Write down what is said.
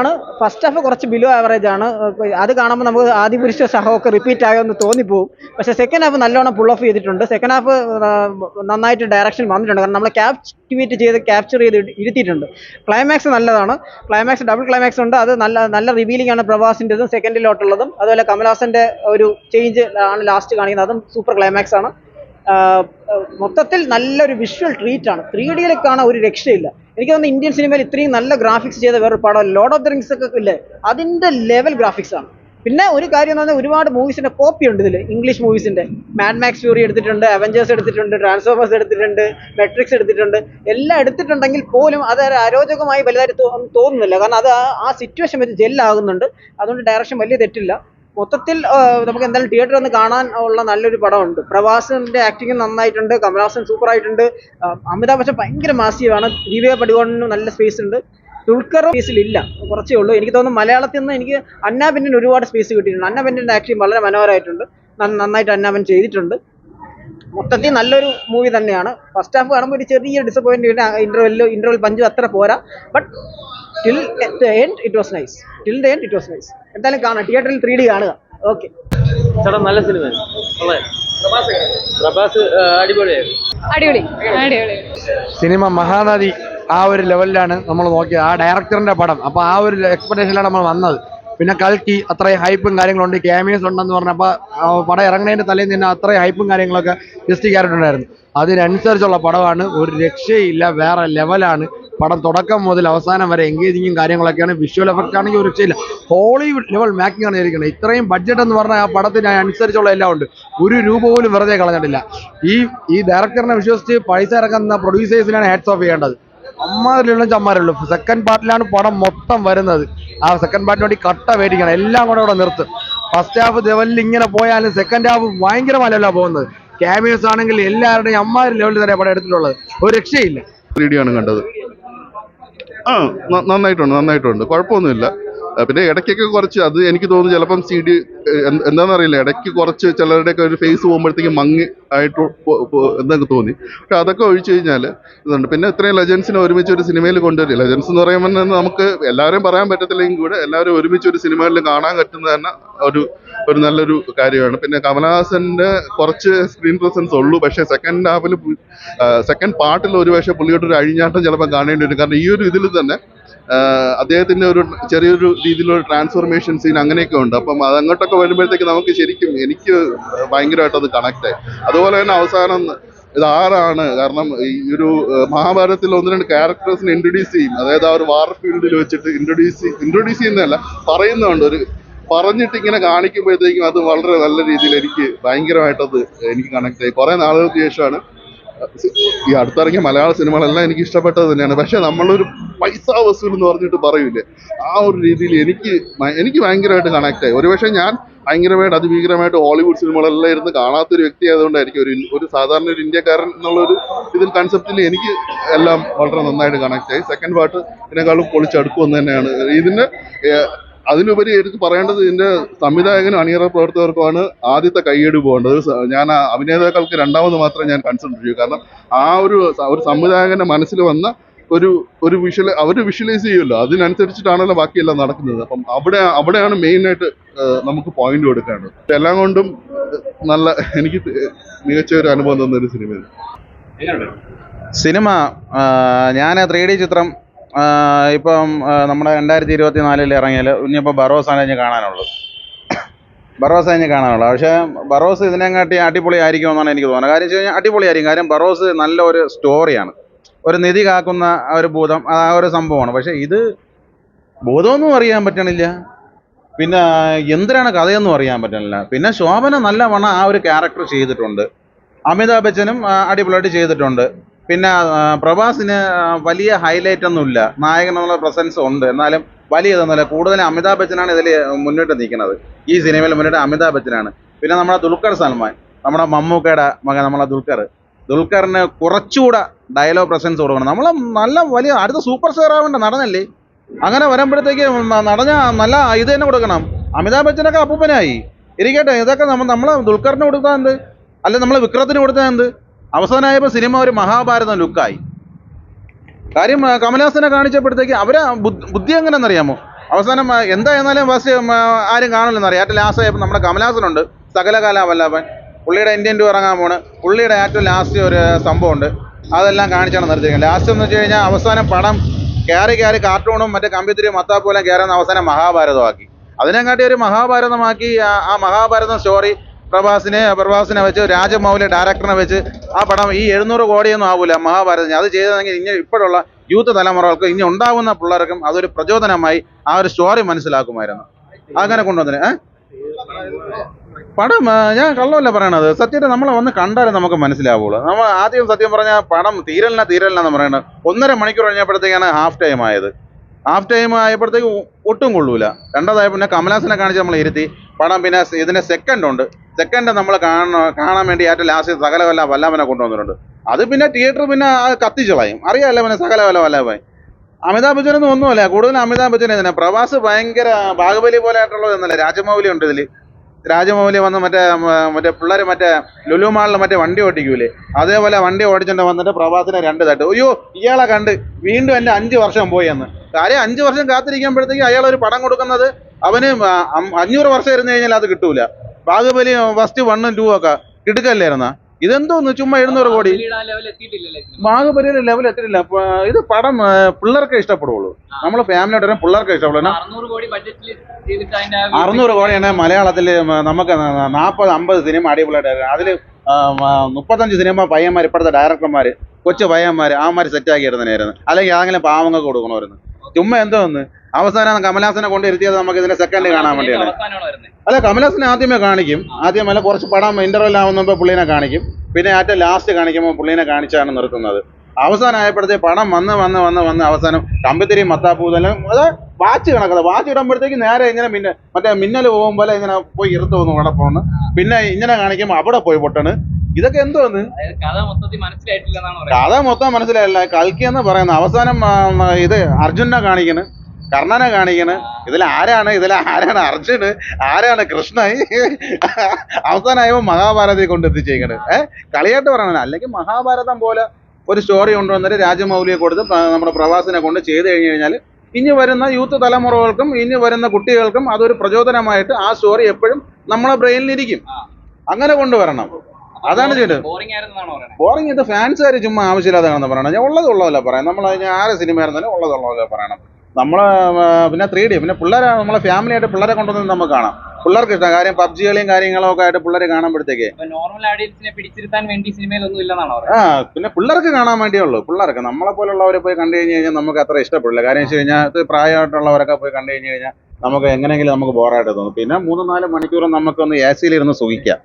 ആണ്. First half കുറച്ച് below average ആണ്. അത് കാണുമ്പോൾ നമുക്ക് ആദിപുരുഷ സഹമൊക്കെ റിപ്പീറ്റ് ആകുമെന്ന് തോന്നിപ്പോവും. പക്ഷേ സെക്കൻഡ് ഹാഫ് നല്ലോണം പുൾ ഓഫ് ചെയ്തിട്ടുണ്ട്. സെക്കൻഡ് ഹാഫ് നന്നായിട്ട് ഡയറക്ഷൻ വന്നിട്ടുണ്ട്. കാരണം നമ്മളെ ക്യാപ്ചർ ചെയ്ത് ഇരുത്തിയിട്ടുണ്ട്. ക്ലൈമാക്സ് നല്ലതാണ്. ഡബിൾ ക്ലൈമാക്സ് ഉണ്ട്. അത് നല്ല റിവീലിംഗ് ആണ് പ്രഭാസിൻ്റെതും സെക്കൻഡിലോട്ടുള്ളതും. അതുപോലെ കമൽഹാസൻ്റെ ഒരു ചേഞ്ച് ആണ് ലാസ്റ്റ് കാണിക്കുന്നത്. അതും സൂപ്പർ ക്ലൈമാക്സ് ആണ്. മൊത്തത്തിൽ നല്ലൊരു വിഷ്വൽ ട്രീറ്റ് ആണ്. 3D കാണാൻ ഒരു രക്ഷയില്ല. എനിക്ക് തോന്നുന്നു ഇന്ത്യൻ സിനിമയിൽ ഇത്രയും നല്ല ഗ്രാഫിക്സ് ചെയ്ത വേറൊരു പടം ലോർഡ് ഓഫ് ദി റിങ്സ് ഒക്കെ ഇല്ലേ, അതിൻ്റെ ലെവൽ ഗ്രാഫിക്സ് ആണ്. പിന്നെ ഒരു കാര്യം എന്ന് പറഞ്ഞാൽ ഒരുപാട് മൂവീസിന്റെ കോപ്പി ഉണ്ട് ഇതിൽ. ഇംഗ്ലീഷ് മൂവീസിന്റെ മാഡ് മാക്സ് ഫ്യൂറി എടുത്തിട്ടുണ്ട്, അവഞ്ചേഴ്സ് എടുത്തിട്ടുണ്ട്, ട്രാൻസ്ഫോമേഴ്സ് എടുത്തിട്ടുണ്ട്, മെട്രിക്സ് എടുത്തിട്ടുണ്ട്. എല്ലാം എടുത്തിട്ടുണ്ടെങ്കിൽ പോലും അത് അരോചകമായി വലുതായിട്ട് തോന്നുന്നില്ല. കാരണം അത് ആ സിറ്റുവേഷൻ വെച്ച് ജെല്ലാകുന്നുണ്ട്. അതുകൊണ്ട് ഡയറക്ഷൻ വലിയ തെറ്റില്ല. മൊത്തത്തിൽ നമുക്ക് എന്തായാലും തിയേറ്ററിൽ വന്ന് കാണാൻ ഉള്ള നല്ലൊരു പടമുണ്ട്. പ്രഭാസിന്റെ ആക്ടിങ് നന്നായിട്ടുണ്ട്. കമൽഹാസൻ സൂപ്പർ ആയിട്ടുണ്ട്. അമിതാഭ് ബച്ചൻ ഭയങ്കര മാസീവാണ്. ദിവ്യ പടുകോണിന് നല്ല സ്പേസ് ഉണ്ട്. ദുൽഖർ സ്പേസിലില്ല, കുറച്ചേ ഉള്ളൂ. എനിക്ക് തോന്നുന്നു മലയാളത്തിൽ നിന്ന് എനിക്ക് അന്നാബെന്നിന് ഒരുപാട് സ്പേസ് കിട്ടിയിട്ടുണ്ട്. അന്നാബെന്നിന്റെ ആക്ടിങ് വളരെ മനോഹരമായിട്ടുണ്ട്. നന്നായിട്ട് അന്നാബെൻ ചെയ്തിട്ടുണ്ട്. മൊത്തത്തിൽ നല്ലൊരു മൂവി തന്നെയാണ്. ഫസ്റ്റ് ഹാഫ് കാണുമ്പോൾ ഒരു ചെറിയ ഡിസപ്പോയിന്റ്. ഇന്റർവെൽ പഞ്ചും അത്ര പോരാ. But till the end it was nice. എന്തായാലും കാണാം, തിയേറ്ററിൽ 3D കാണുക. ഓക്കെ ചേട്ടാ, നല്ല സിനിമ. പ്രഭാസ് അടിപൊളി. സിനിമ മഹാനദി ആ ഒരു ലെവലിലാണ് നമ്മൾ നോക്കിയത്. ആ ഡയറക്ടറിന്റെ പടം. അപ്പോൾ ആ ഒരു എക്സ്പെക്ടേഷനിലാണ് നമ്മൾ വന്നത്. പിന്നെ കൽക്കി അത്രയും ഹൈപ്പും കാര്യങ്ങളുണ്ട്, ക്യാമിയോസ് ഉണ്ടെന്ന് പറഞ്ഞപ്പോൾ പടം ഇറങ്ങുന്നതിന്റെ തലേന്ന് തന്നെ അത്രയും ഹൈപ്പും കാര്യങ്ങളൊക്കെ ജസ്റ്റ് കയറിയിട്ടുണ്ടായിരുന്നു. അതിനനുസരിച്ചുള്ള പടമാണ്. ഒരു രക്ഷയില്ല, വേറെ ലെവലാണ് പടം. തുടക്കം മുതൽ അവസാനം വരെ എൻഗേജിങ്ങും കാര്യങ്ങളൊക്കെയാണ്. വിഷ്വൽ എഫക്റ്റ് ആണെങ്കിൽ ഒരു രക്ഷയില്ല. ഹോളിവുഡ് ലെവൽ മേക്കിംഗ് ആണ് ചെയ്തിരിക്കുന്നത്. ഇത്രയും ബഡ്ജറ്റ് എന്ന് പറഞ്ഞാൽ ആ പടത്തിന് അനുസരിച്ചുള്ള എല്ലാം ഉണ്ട്. ഒരു രൂപ പോലും വെറുതെ കളഞ്ഞിട്ടില്ല. ഈ ഡയറക്ടറിനെ വിശ്വസിച്ച് പൈസ ഇറക്കുന്ന പ്രൊഡ്യൂസേഴ്സിനാണ് ഹാറ്റ്സ് ഓഫ് ചെയ്യേണ്ടത്. ചമ്മാരുള്ളൂ. സെക്കൻഡ് പാർട്ടിലാണ് പടം മൊത്തം വരുന്നത്. ആ സെക്കൻഡ് പാർട്ടിന് വേണ്ടി കട്ട മേടിക്കണം. എല്ലാം കൂടെ ഇവിടെ നിർത്തും. ഫസ്റ്റ് ഹാഫ് ലെവലിൽ ഇങ്ങനെ പോയാലും സെക്കൻഡ് ഹാഫ് ഭയങ്കര ലെവലാണ് പോകുന്നത്. ക്യാമിയോസ് ആണെങ്കിൽ എല്ലാവരുടെയും അമ്മാര് ലെവലിൽ തന്നെ പടം എടുത്തിട്ടുള്ളത്. ഒരു രക്ഷയില്ല. 3D ആണ് കണ്ടത്. നന്നായിട്ടുണ്ട്, കുഴപ്പമൊന്നുമില്ല. പിന്നെ ഇടയ്ക്കൊക്കെ കുറച്ച് അത് എനിക്ക് തോന്നുന്നു ചിലപ്പം CD എന്താണെന്നറിയില്ല, ഇടയ്ക്ക് കുറച്ച് ചിലരുടെയൊക്കെ ഒരു ഫേസ് പോകുമ്പോഴത്തേക്കും മങ്ങി ആയിട്ട് എന്നൊക്കെ തോന്നി. പക്ഷെ അതൊക്കെ ഒഴിച്ചു കഴിഞ്ഞാൽ ഇതുണ്ട്. പിന്നെ ഇത്രയും ലെജൻസിനെ ഒരുമിച്ച് ഒരു സിനിമയിൽ കൊണ്ടുവരില്ല. ലെജൻസ് എന്ന് പറയുമ്പോൾ നമുക്ക് എല്ലാവരും പറയാൻ പറ്റത്തില്ലെങ്കിൽ കൂടെ എല്ലാവരും ഒരുമിച്ച് ഒരു സിനിമയിൽ കാണാൻ പറ്റുന്നത് തന്നെ ഒരു നല്ലൊരു കാര്യമാണ്. പിന്നെ കമൽഹാസന്റെ കുറച്ച് സ്ക്രീൻ പ്രസൻസ് ഉള്ളൂ. പക്ഷേ സെക്കൻഡ് പാർട്ടിൽ ഒരു പക്ഷേ പുള്ളിയോട്ട് ഒരു അഴിഞ്ഞാട്ടം ചിലപ്പോൾ കാണേണ്ടി വരും. കാരണം ഈ ഒരു ഇതിൽ തന്നെ അദ്ദേഹത്തിന്റെ ഒരു ചെറിയൊരു രീതിയിലുള്ള ട്രാൻസ്ഫോർമേഷൻ സീൻ അങ്ങനെയൊക്കെ ഉണ്ട്. അപ്പം അതങ്ങോട്ടൊക്കെ വരുമ്പോഴത്തേക്ക് നമുക്ക് ശരിക്കും എനിക്ക് ഭയങ്കരമായിട്ട് അത് കണക്ട് ആയി. അതുപോലെ തന്നെ അവസാനം ഇത് ആരാണ്, കാരണം ഈ ഒരു മഹാഭാരതത്തിൽ 1-2 ക്യാരക്ടേഴ്സിനെ ഇൻട്രൊഡ്യൂസ് ചെയ്യും. അതായത് ആ ഒരു വാർ ഫീൽഡിൽ വെച്ചിട്ട് ഇൻട്രൊഡ്യൂസ് ചെയ്യുന്നതല്ല, പറയുന്നുണ്ട്. പറഞ്ഞിട്ട് ഇങ്ങനെ കാണിക്കുമ്പോഴത്തേക്കും അത് വളരെ നല്ല രീതിയിൽ എനിക്ക് ഭയങ്കരമായിട്ടത് എനിക്ക് കണക്ട് ആയി. കുറെ നാളുകൾക്ക് ശേഷമാണ് ഈ അടുത്തിറങ്ങിയ മലയാള സിനിമകളെല്ലാം എനിക്ക് ഇഷ്ടപ്പെട്ടത് തന്നെയാണ്. പക്ഷെ നമ്മളൊരു പൈസ വസൂൽ എന്ന് പറഞ്ഞിട്ട് പറയൂലേ, ആ ഒരു രീതിയിൽ എനിക്ക് ഭയങ്കരമായിട്ട് കണക്ട് ആയി. ഒരുപക്ഷെ ഞാൻ ഭയങ്കരമായിട്ട് അതിഭീകരമായിട്ട് ഹോളിവുഡ് സിനിമകളെല്ലാം ഇരുന്ന് കാണാത്തൊരു വ്യക്തി ആയതുകൊണ്ടായിരിക്കും ഒരു സാധാരണ ഒരു ഇന്ത്യക്കാരൻ എന്നുള്ളൊരു കൺസെപ്റ്റിൽ എനിക്ക് എല്ലാം വളരെ നന്നായിട്ട് കണക്ട് ആയി. സെക്കൻഡ് പാർട്ട് ഇതിനേക്കാളും പൊളിച്ചടുക്കുമെന്ന് തന്നെയാണ്. അതിനുപരി എടുത്ത് പറയേണ്ടത് ഇതിന്റെ സംവിധായകനും അണിയറ പ്രവർത്തകർക്കുമാണ് ആദ്യത്തെ കൈയ്യടി പോകേണ്ടത്. ഞാൻ അഭിനേതാക്കൾക്ക് രണ്ടാമത് മാത്രമേ ഞാൻ കൺസിഡർ ചെയ്യൂ. കാരണം ആ ഒരു സംവിധായകന്റെ മനസ്സിൽ വന്ന ഒരു അവർ വിഷ്വലൈസ് ചെയ്യുമല്ലോ, അതിനനുസരിച്ചിട്ടാണല്ലോ ബാക്കിയെല്ലാം നടക്കുന്നത്. അപ്പം അവിടെയാണ് മെയിനായിട്ട് നമുക്ക് പോയിന്റ് കൊടുക്കേണ്ടത്. എല്ലാം കൊണ്ടും എനിക്ക് മികച്ച ഒരു അനുഭവം തന്നൊരു സിനിമ. ഞാൻ 3D ചിത്രം ഇപ്പം നമ്മുടെ 2024 ഇറങ്ങിയാൽ ഇനിയിപ്പോൾ ബറോസാണ് ഞാൻ കാണാനുള്ളത്. പക്ഷേ ബറോസ് ഇതിനെക്കാട്ടി അടിപൊളിയായിരിക്കുമെന്നാണ് എനിക്ക് തോന്നുന്നത്. കാര്യം വെച്ച് കഴിഞ്ഞാൽ അടിപൊളിയായിരിക്കും. കാര്യം ബറോസ് നല്ല ഒരു സ്റ്റോറിയാണ്. ഒരു നിധി കാക്കുന്ന ഒരു ഭൂതം, ആ ഒരു സംഭവമാണ്. പക്ഷേ ഇത് ഭൂതമൊന്നും അറിയാൻ പറ്റണില്ല. പിന്നെ എന്തിനാണ് കഥയൊന്നും അറിയാൻ പറ്റണില്ല. പിന്നെ ശോഭന നല്ലവണ്ണം ആ ഒരു ക്യാരക്ടർ ചെയ്തിട്ടുണ്ട്. അമിതാഭ് ബച്ചനും അടിപൊളിയായിട്ട് ചെയ്തിട്ടുണ്ട്. പിന്നെ പ്രഭാസിന് വലിയ ഹൈലൈറ്റ് ഒന്നുമില്ല. നായകനുള്ള പ്രസൻസ് ഉണ്ട്, എന്നാലും വലിയ ഇതൊന്നുമില്ല. കൂടുതലും അമിതാഭ് ബച്ചനാണ് ഇതിൽ മുന്നിട്ട് നിൽക്കുന്നത്. ഈ സിനിമയിൽ മുന്നിട്ട് അമിതാഭ് ബച്ചനാണ്. പിന്നെ നമ്മുടെ ദുൽഖർ സൽമാൻ, നമ്മുടെ മമ്മൂക്കയുടെ മകൻ, നമ്മളെ ദുൽഖറിന് കുറച്ചുകൂടെ ഡയലോഗ് പ്രസൻസ് കൊടുക്കണം. നമ്മളെ നല്ല വലിയ അടുത്ത സൂപ്പർ സ്റ്റാർ ആവേണ്ട നടനല്ലേ. അങ്ങനെ വരുമ്പോഴത്തേക്ക് നടന നല്ല ഇത് തന്നെ കൊടുക്കണം. അമിതാഭ് ബച്ചനൊക്കെ അപ്പൂപ്പനായി ഇരിക്കട്ടെ. ഇതൊക്കെ നമ്മളെ ദുൽഖറിന് കൊടുത്താൽ എന്ത്, അല്ലെ നമ്മളെ വിക്രത്തിന് കൊടുത്താൽ എന്ത്. അവസാനമായപ്പോൾ സിനിമ ഒരു മഹാഭാരതം ലുക്കായി. കാര്യം കമൽഹാസനെ കാണിച്ചപ്പോഴത്തേക്ക് അവരെ ബുദ്ധി എങ്ങനെയെന്നറിയാമോ, അവസാനം എന്തായിരുന്നാലും ഫസ്റ്റ് ആരും കാണില്ലെന്ന് അറിയാം. ഏറ്റവും ലാസ്റ്റ് ആയപ്പോൾ നമ്മുടെ കമലഹാസനുണ്ട്, സകലകല വല്ലഭൻ, പുള്ളിയുടെ ഇന്ത്യൻ ടു ഇറങ്ങാൻ പോണ്. പുള്ളിയുടെ ഏറ്റവും ലാസ്റ്റ് ഒരു സംഭവമുണ്ട്, അതെല്ലാം കാണിച്ചാണ് നിർത്തിയിരിക്കുന്നത്. ലാസ്റ്റ് എന്ന് വെച്ച് കഴിഞ്ഞാൽ അവസാനം പടം കയറി കാർട്ടൂണും മറ്റേ കമ്പ്യൂട്ടറും മത്താപ്പോലും കയറുന്ന അവസാനം മഹാഭാരതമാക്കി. അതിനെക്കാട്ടി ഒരു മഹാഭാരതമാക്കി. ആ മഹാഭാരതം സ്റ്റോറി പ്രഭാസിനെ വെച്ച് രാജമൗലി ഡയറക്ടറിനെ വെച്ച് ആ പടം ഈ 700 കോടിയൊന്നും ആവില്ല മഹാഭാരതം. അത് ചെയ്തതെങ്കിൽ ഇനി ഇപ്പോഴുള്ള യൂത്ത് തലമുറകൾക്ക് ഇനി ഉണ്ടാവുന്ന പിള്ളേർക്കും അതൊരു പ്രചോദനമായി ആ ഒരു സ്റ്റോറി മനസ്സിലാക്കുമായിരുന്നു. അങ്ങനെ കൊണ്ടുവന്നിന് പടം ഞാൻ കള്ളമല്ല പറയണത്, സത്യത്തിൽ നമ്മളെ വന്ന് കണ്ടാലേ നമുക്ക് മനസ്സിലാവുള്ളൂ. നമ്മൾ ആദ്യം സത്യം പറഞ്ഞാൽ പടം തീരല്ലെന്ന് പറയുന്നത് 1.5 മണിക്കൂർ കഴിഞ്ഞപ്പോഴത്തേക്കാണ് ഹാഫ് ടൈം ആയത്. ഹാഫ് ടൈം ആയപ്പോഴത്തേക്ക് ഒട്ടും കൊള്ളൂല. രണ്ടാമതായ പിന്നെ കമലഹാസനെ കാണിച്ച് നമ്മൾ ഇരുത്തി പടം. പിന്നെ ഇതിന്റെ സെക്കൻഡ് നമ്മൾ കാണാൻ വേണ്ടി ഏറ്റവും ലാസ്റ്റ് സകലകല വല്ലഭനെ കൊണ്ടുവന്നിട്ടുണ്ട്. അത് പിന്നെ തിയേറ്റർ പിന്നെ കത്തിച്ചു കളയും, അറിയാമല്ലോ പിന്നെ സകലകല വല്ലഭൻ. അമിതാഭ് ബച്ചനൊന്നും ഒന്നുമല്ല, കൂടുതലും അമിതാഭ് ബച്ചനെ തന്നെ. പ്രഭാസ് ഭയങ്കര ബാഹുബലി പോലെ ആയിട്ടുള്ളതൊന്നുമല്ല. രാജമൗലി ഉണ്ട് ഇതിൽ. രാജമൗലി വന്ന് മറ്റേ പിള്ളേർ മറ്റേ ലുലു മാളിൽ മറ്റേ വണ്ടി ഓടിക്കൂലേ, അതേപോലെ വണ്ടി ഓടിച്ചിട്ട് വന്നിട്ട് പ്രഭാസിനെ 2 തട്ട്. അയ്യോ ഇയാളെ കണ്ട് വീണ്ടും എൻ്റെ 5 വർഷം പോയി എന്ന്. കാര്യം 5 വർഷം കാത്തിരിക്കുമ്പോഴത്തേക്ക് അയാൾ ഒരു പടം കൊടുക്കുന്നത് അവന് 500 വർഷം ഇരുന്ന് കഴിഞ്ഞാൽ അത് കിട്ടൂല. ബാഹുബലി ഫസ്റ്റ് 1 ഉം 2 ഒക്കെ കിടുക്കല്ലായിരുന്ന. ഇതെന്തോന്ന് ചുമ്മാ 700 കോടി. ബാഹുബലിയുടെ ലെവൽ എത്തിയില്ല. ഇത് പടം പിള്ളേർക്ക് ഇഷ്ടപ്പെടുള്ളൂ. നമ്മൾ ഫാമിലിയായിട്ട് പിള്ളേർക്ക് ഇഷ്ടപ്പെടുള്ളൂ. 600 കോടിയാണ് മലയാളത്തിൽ നമുക്ക് 40-50 സിനിമ അടിപൊളിയായിട്ട്. അതിൽ 35 സിനിമ പയ്യന്മാർ, ഇപ്പോഴത്തെ ഡയറക്ടർമാർ, കൊച്ചു പയ്യന്മാർ, ആമാർ സെറ്റാക്കി ഇടുന്നതായിരുന്നു. അല്ലെങ്കിൽ ആരെങ്കിലും പാവങ്ങൾക്ക് കൊടുക്കണമായിരുന്നു. ചുമ്മാ എന്തോന്ന് അവസാനം കമലഹാസനെ കൊണ്ട് ഇരുത്തിയത് നമുക്ക് ഇതിന്റെ സെക്കൻഡ് കാണാൻ വേണ്ടിയാണ്. അല്ല, കമലഹാസനെ ആദ്യമേ കാണിക്കും. ആദ്യമല്ല കുറച്ച് പടം ഇന്റർവെൽ ആവുന്നപ്പോൾ പുള്ളീനെ കാണിക്കും. പിന്നെ ഏറ്റവും ലാസ്റ്റ് കാണിക്കുമ്പോൾ പുള്ളീനെ കാണിച്ചാണ് നിർത്തുന്നത്. അവസാനം ആയപ്പോഴത്തേക്ക് പടം വന്ന് അവസാനം കമ്പിത്തിരി മത്താപ്പൂതെല്ലാം അത് വാച്ച് കണക്കുന്നത്. വാച്ച് ഇടുമ്പോഴത്തേക്ക് നേരെ ഇങ്ങനെ മറ്റേ മിന്നൽ പോകുമ്പോൾ ഇങ്ങനെ പോയി ഇരുത്തോന്ന് അവിടെ പോണ്. പിന്നെ ഇങ്ങനെ കാണിക്കുമ്പോൾ അവിടെ പോയി പൊട്ടണ്. ഇതൊക്കെ എന്തോന്ന് കഥ മൊത്തം മനസ്സിലായില്ല. കൽക്കി എന്ന് പറയുന്നത് അവസാനം ഇത് അർജുനെ കാണിക്കണ്, കർണനെ കാണിക്കണ്. ഇതിലാരാണ് അർജുന്, ആരാണ് കൃഷ്ണൻ? അവസാനമായപ്പോ മഹാഭാരതത്തെ കൊണ്ട് എത്തിച്ചേക്കണ്. കളിയായിട്ട് പറയണ. അല്ലെങ്കിൽ മഹാഭാരതം പോലെ ഒരു സ്റ്റോറി കൊണ്ടുവന്നിട്ട് രാജമൗലിയെ കൊടുത്ത് നമ്മുടെ പ്രഭാസിനെ കൊണ്ട് ചെയ്ത് കഴിഞ്ഞു കഴിഞ്ഞാൽ ഇനി വരുന്ന യൂത്ത് തലമുറകൾക്കും ഇനി വരുന്ന കുട്ടികൾക്കും അതൊരു പ്രചോദനമായിട്ട് ആ സ്റ്റോറി എപ്പോഴും നമ്മളെ ബ്രെയിനിലിരിക്കും. അങ്ങനെ കൊണ്ടുവരണം. അതാണ് ചെയ്തത്. ബോറിംഗ് ഇത് ഫാൻസുകാർ ചുമ്മാ ആവശ്യമില്ലാതാണെന്ന് പറയണം. ഞാൻ ഉള്ളതല്ല പറയാം. നമ്മൾ ആരെ സിനിമ ആയിരുന്നാലും ഉള്ളതല്ല പറയണം. നമ്മളെ പിന്നെ 3D പിന്നെ പിള്ളേരെ നമ്മളെ ഫാമിലി ആയിട്ട് പിള്ളേരെ കൊണ്ടുവന്ന് നമുക്ക് കാണാം. പിള്ളേർക്ക് ഇഷ്ടം. കാര്യം പബ്ജി കളിയും കാര്യങ്ങളൊക്കെ ആയിട്ട് പിള്ളേരെ കാണുമ്പോഴത്തേക്ക് പിന്നെ പിള്ളേർക്ക് കാണാൻ വേണ്ടിയുള്ളൂ. പിള്ളേർക്ക് നമ്മളെ പോലുള്ളവരെ പോയി കണ്ടു കഴിഞ്ഞ് കഴിഞ്ഞാൽ നമുക്ക് അത്ര ഇഷ്ടപ്പെടില്ല. കാര്യം വെച്ച് കഴിഞ്ഞാൽ ഇത് പ്രായമായിട്ടുള്ളവരൊക്കെ പോയി കണ്ടു കഴിഞ്ഞ് കഴിഞ്ഞാൽ നമുക്ക് എങ്ങനെയെങ്കിലും നമുക്ക് ബോറായിട്ട് തോന്നും. പിന്നെ 3-4 മണിക്കൂറും നമുക്കൊന്ന് AC-ലിരുന്ന് സുഖിക്കാം.